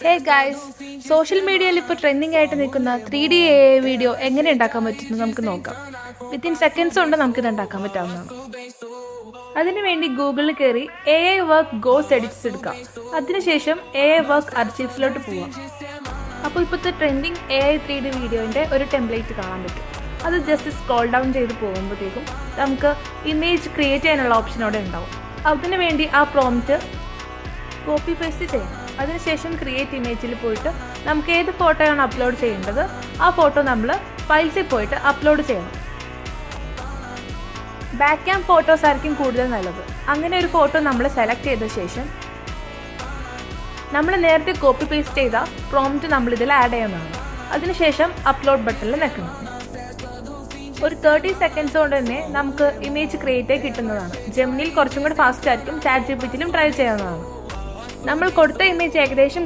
Hey guys, social മീഡിയയിൽ ഇപ്പോൾ trending ആയിട്ട് നിൽക്കുന്ന 3D AI വീഡിയോ എങ്ങനെ ഉണ്ടാക്കാൻ പറ്റുമെന്ന് നമുക്ക് നോക്കാം. വിത്തിൻ സെക്കൻഡ്സ് കൊണ്ട് നമുക്കിത് ഉണ്ടാക്കാൻ പറ്റാവുന്നതാണ്. അതിനുവേണ്ടി ഗൂഗിളിൽ കയറി AI വർക്ക് ഗോസ് എഡിറ്റ്സ് എടുക്കാം. അതിനുശേഷം AI വർക്ക് ആർച്ചീവ്സിലോട്ട് പോവാം. അപ്പോൾ ഇപ്പോഴത്തെ ട്രെൻഡിങ് AI 3D വീഡിയോൻ്റെ ഒരു ടെംപ്ലേറ്റ് കാണാൻ പറ്റും. അത് ജസ്റ്റ് സ്ക്രോൾ ഡൗൺ ചെയ്ത് പോകുമ്പോഴത്തേക്കും നമുക്ക് ഇമേജ് ക്രിയേറ്റ് ചെയ്യാനുള്ള ഓപ്ഷൻ അവിടെ ഉണ്ടാവും. അതിനുവേണ്ടി ആ പ്രോംപ്റ്റ് കോപ്പി പേസ്റ്റ് ചെയ്യണം. അതിനുശേഷം ക്രിയേറ്റ് ഇമേജിൽ പോയിട്ട് നമുക്ക് ഏത് ഫോട്ടോയാണ് അപ്ലോഡ് ചെയ്യേണ്ടത് ആ ഫോട്ടോ നമ്മൾ ഫയൽസിൽ പോയിട്ട് അപ്ലോഡ് ചെയ്യണം. ബാക്ക് ക്യാം ഫോട്ടോസ് ആയിരിക്കും കൂടുതൽ നല്ലത്. അങ്ങനെ ഒരു ഫോട്ടോ നമ്മൾ സെലക്ട് ചെയ്ത ശേഷം നമ്മൾ നേരത്തെ കോപ്പി പേസ്റ്റ് ചെയ്ത പ്രോംപ്റ്റ് നമ്മളിതിൽ ആഡ് ചെയ്യുന്നതാണ്. അതിനുശേഷം അപ്ലോഡ് ബട്ടണിൽ നിൽക്കണം. ഒരു 30 സെക്കൻഡ്സ് കൊണ്ട് തന്നെ നമുക്ക് ഇമേജ് ക്രിയേറ്റ് കിട്ടുന്നതാണ്. ജെമിനിയിൽ കുറച്ചും കൂടി ഫാസ്റ്റ് ആയിരിക്കും. ചാറ്റ് ജിപിടിയിലും ട്രൈ ചെയ്യാവുന്നതാണ്. നമ്മൾ കൊടുത്ത ഇമേജ് ഏകദേശം